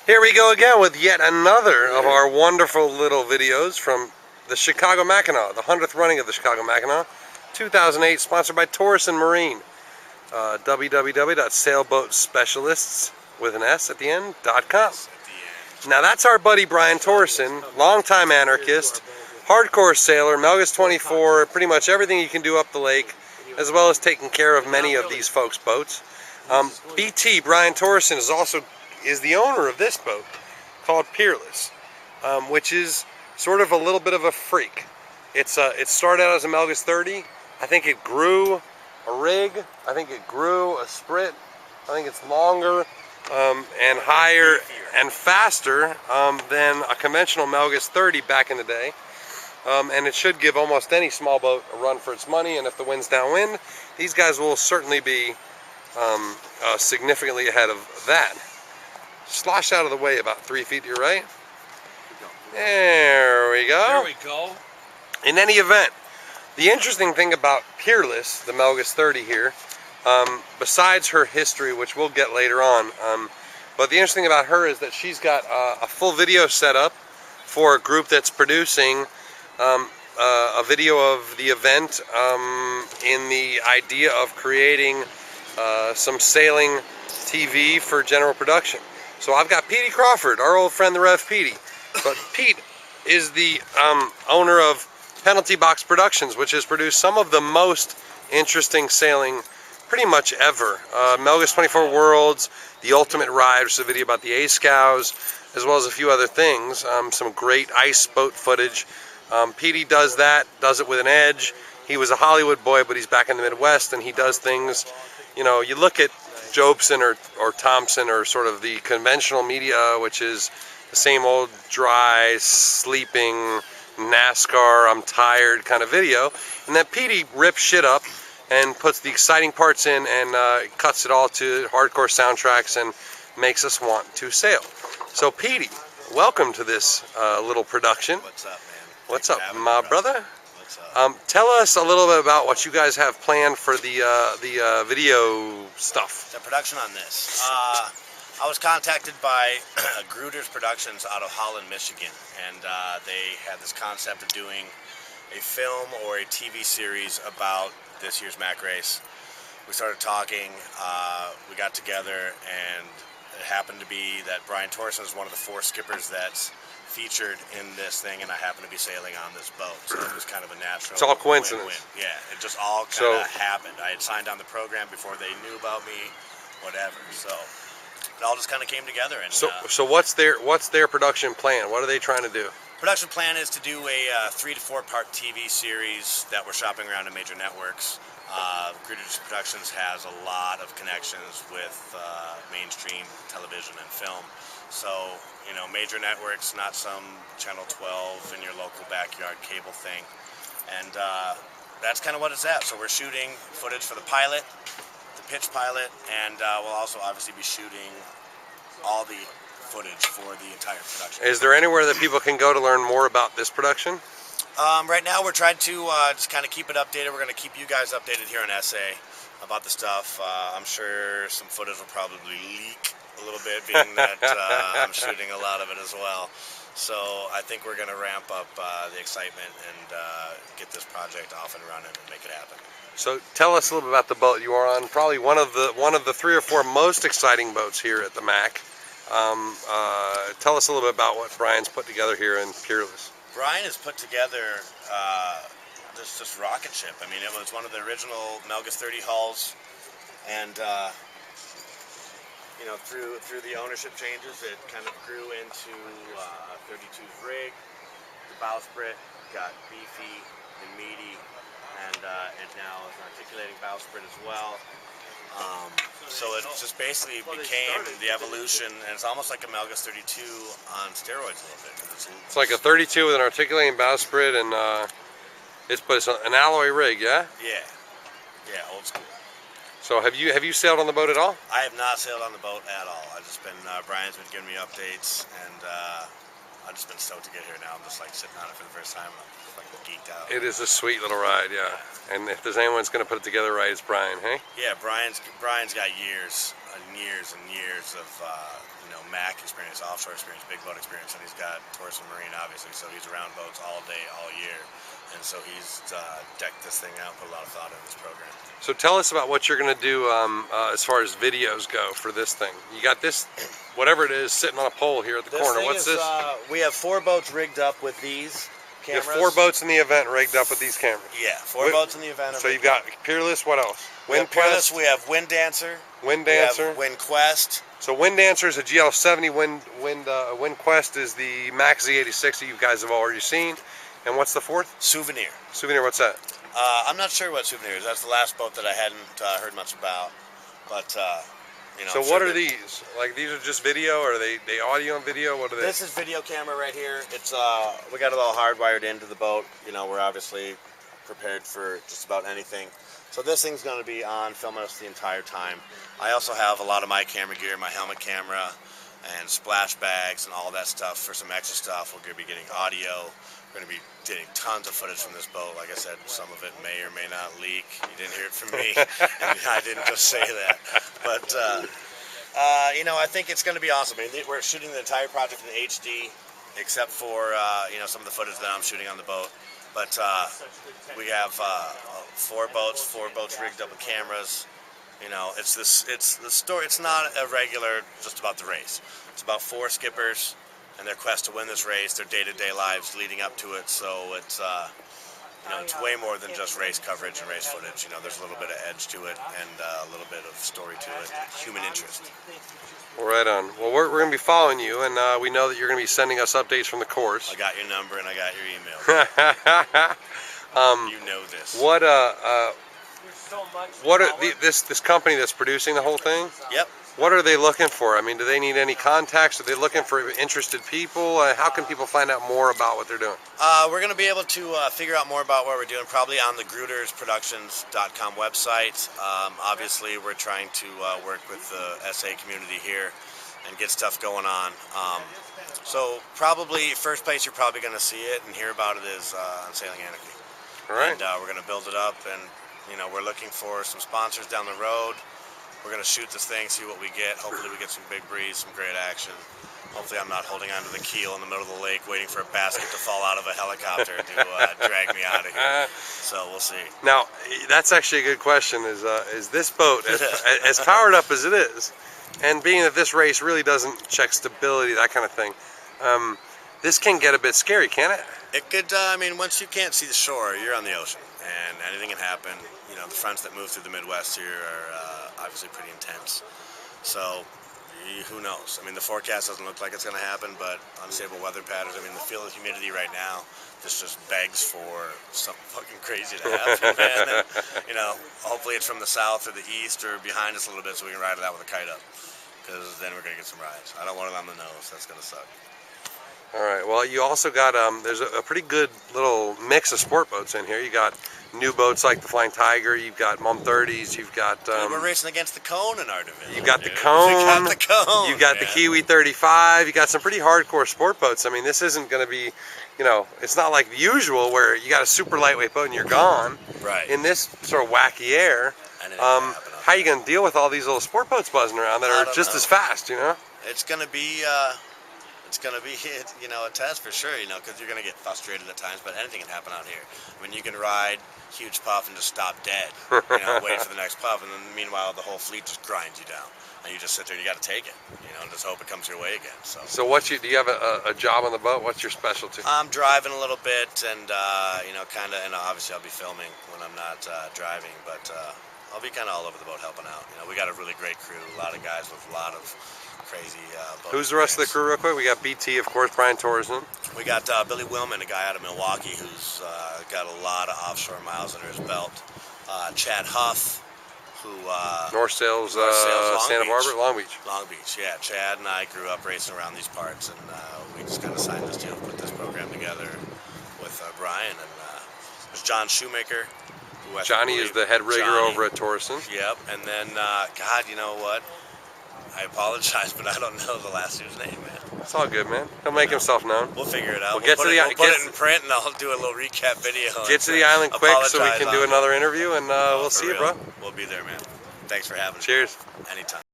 Here we go again with yet another of our wonderful little videos from the Chicago Mackinac, the 100th running of the Chicago Mackinac, 2008, sponsored by Torresen Marine. www.sailboatspecialists with an S at the end.com. Now that's our buddy Brian Torresen, longtime anarchist, hardcore sailor, Melgus 24, pretty much everything you can do up the lake, as well as taking care of many of these folks' boats. BT, Brian Torresen, is the owner of this boat called Peerless, which is sort of a little bit of a freak. It started out as a Melgus 30. I think it grew a rig. I think it grew a sprit. I think it's longer and higher and faster than a conventional Melgus 30 back in the day. And it should give almost any small boat a run for its money. And if the wind's downwind, these guys will certainly be significantly ahead of that. Slosh out of the way about 3 feet to your right. There we go. There we go. In any event, the interesting thing about Peerless, the Melgus 30 here, besides her history, which we'll get later on, but the interesting thing about her is that she's got a full video set up for a group that's producing a video of the event in the idea of creating some sailing TV for general production. So I've got Petey Crawford, our old friend the Rev Petey. But Pete is the owner of Penalty Box Productions, which has produced some of the most interesting sailing pretty much ever. Melgus 24 Worlds, The Ultimate Ride, which is a video about the A-Scows, as well as a few other things. Some great ice boat footage. Petey does that, does it with an edge. He was a Hollywood boy, but he's back in the Midwest, and he does things, you know, you look at Jobson or Thompson or sort of the conventional media, which is the same old dry, sleeping, NASCAR, I'm tired kind of video. And then Petey rips shit up and puts the exciting parts in and cuts it all to hardcore soundtracks and makes us want to sail. So Petey, welcome to this little production. What's up, man? What's up, my brother? What's up? Tell us a little bit about what you guys have planned for the video stuff. The production on this. I was contacted by Gruder's Productions out of Holland, Michigan, and they had this concept of doing a film or a TV series about this year's Mac race. We started talking, we got together, and it happened to be that Brian Torresen is one of the 4 skippers that's featured in this thing, and I happen to be sailing on this boat, so it was kind of a natural. It's all coincidence. Win-win. Yeah, it just all kind of happened. I had signed on the program before they knew about me, whatever. So it all just kind of came together. And so what's their production plan? What are they trying to do? Production plan is to do a 3 to 4 part TV series that we're shopping around to major networks. Gruder's Productions has a lot of connections with mainstream television and film. So, you know, major networks, not some Channel 12 in your local backyard cable thing. And that's kind of what it's at. So we're shooting footage for the pilot, the pitch pilot, and we'll also obviously be shooting all the footage for the entire production. Is there anywhere that people can go to learn more about this production? Right now we're trying to just kind of keep it updated. We're going to keep you guys updated here on SA about the stuff. I'm sure some footage will probably leak a little bit, being that I'm shooting a lot of it as well. So I think we're going to ramp up the excitement and get this project off and running and make it happen. So tell us a little bit about the boat you are on. Probably one of the 3 or 4 most exciting boats here at the Mac. Tell us a little bit about what Brian's put together here in Peerless. Brian has put together this rocket ship. I mean, it was one of the original Melgus 30 hulls, and you know, through the ownership changes, it kind of grew into 32's rig. The bowsprit got beefy and meaty, and it now is an articulating bowsprit as well. So it just basically became the evolution, and it's almost like a Melgus 32 on steroids a little bit. It's like a 32 with an articulating bowsprit, and it's an alloy rig, yeah? Yeah, old school. So have you sailed on the boat at all? I have not sailed on the boat at all. I've just been Brian's been giving me updates, and I've just been stoked to get here now. I'm just like sitting on it for the first time. I'm just like geeked out. It is a sweet little ride, yeah. And if there's anyone that's going to put it together right, it's Brian, hey? Yeah, Brian's got years and years and years of Mac experience, offshore experience, big boat experience, and he's got Torresen Marine, obviously, so he's around boats all day, all year. And so he's decked this thing out, put a lot of thought into this program. So tell us about what you're going to do as far as videos go for this thing. You got this, whatever it is, sitting on a pole here at the corner. What's this? We have 4 boats rigged up with these cameras. You have 4 boats in the event rigged up with these cameras. Yeah, 4 boats in the event. So you've got Peerless, what else? Wind Peerless, we have Wind Dancer. Wind Dancer. We have Wind Quest. So Wind Dancer is a GL70. Wind Quest is the Max Z86 that you guys have already seen. And what's the 4th? Souvenir. Souvenir, what's that? I'm not sure what Souvenir is. That's the last boat that I hadn't heard much about. But, you know. So what are these? Like, these are just video, or are they audio and video? What are they? This is video camera right here. It's we got it all hardwired into the boat. You know, we're obviously prepared for just about anything. So this thing's going to be on, filming us the entire time. I also have a lot of my camera gear, my helmet camera, and splash bags and all that stuff for some extra stuff. We're going to be getting audio. We're going to be getting tons of footage from this boat. Like I said, some of it may or may not leak. You didn't hear it from me, and I didn't just say that. But, you know, I think it's going to be awesome. I mean, we're shooting the entire project in HD, except for, you know, some of the footage that I'm shooting on the boat. But we have 4 boats rigged up with cameras. You know, it's the story. It's not a regular just about the race. It's about 4 skippers and their quest to win this race, their day-to-day lives leading up to it. So it's you know, it's way more than just race coverage and race footage. You know, there's a little bit of edge to it and a little bit of story to it, human interest. Well, right on. Well, we're going to be following you, and we know that you're going to be sending us updates from the course. I got your number and I got your email. You know this. What are this company that's producing the whole thing? Yep. What are they looking for? I mean, do they need any contacts? Are they looking for interested people? How can people find out more about what they're doing? We're going to be able to figure out more about what we're doing probably on the grudersproductions.com website. Obviously, we're trying to work with the SA community here and get stuff going on. So probably first place you're probably going to see it and hear about it is on Sailing Anarchy. All right. And we're going to build it up, and you know, we're looking for some sponsors down the road. We're going to shoot this thing, see what we get. Hopefully we get some big breeze, some great action. Hopefully I'm not holding onto the keel in the middle of the lake waiting for a basket to fall out of a helicopter to drag me out of here. So we'll see. Now, that's actually a good question. Is this boat, as powered up as it is, and being that this race really doesn't check stability, that kind of thing, this can get a bit scary, can't it? It could, I mean, once you can't see the shore, you're on the ocean, and anything can happen. You know, the fronts that move through the Midwest here are obviously pretty intense. So, who knows? I mean, the forecast doesn't look like it's going to happen, but unstable weather patterns, I mean, the feel of humidity right now, this just begs for something fucking crazy to happen, man. And, you know, hopefully it's from the south or the east or behind us a little bit so we can ride it out with a kite up, because then we're going to get some rides. I don't want it on the nose. That's going to suck. All right. Well, you also got there's a pretty good little mix of sport boats in here. You got new boats like the Flying Tiger. You've got Mom 30s. You've got we're racing against the Cone in our division. You got the Cone. We got the Cone. You got the Kiwi 35. You got some pretty hardcore sport boats. I mean, this isn't going to be, you know, it's not like the usual where you got a super lightweight boat and you're gone. Right. In this sort of wacky air, how are you going to deal with all these little sport boats buzzing around that are just as fast? You know. It's going to be. It's going to be, you know, a test for sure, you know, because you're going to get frustrated at times, but anything can happen out here. I mean, you can ride huge puff and just stop dead, you know, wait for the next puff, and then meanwhile the whole fleet just grinds you down, and you just sit there and you got to take it, you know, and just hope it comes your way again. So do you have a job on the boat? What's your specialty? I'm driving a little bit, and you know, kind of, and obviously I'll be filming when I'm not driving, but I'll be kind of all over the boat helping out. You know, we got a really great crew, a lot of guys with a lot of crazy boat Who's the rest of the crew real quick? We got BT, of course, Brian Torresen. We got Billy Willman, a guy out of Milwaukee who's got a lot of offshore miles under his belt. Chad Huff, who North Sails, Santa Barbara, Long Beach. Long Beach, yeah. Chad and I grew up racing around these parts, and we just kind of signed this deal, put this program together with Brian. And there's John Shoemaker. Johnny is the head rigger over at Torresen. Yep. And then, God, you know what? I apologize, but I don't know the last dude's name, man. It's all good, man. He'll make himself known. We'll figure it out. We'll put it in print, and I'll do a little recap video. Get to the island quick so we can do another interview, and we'll see you, bro. We'll be there, man. Thanks for having me. Cheers. Anytime.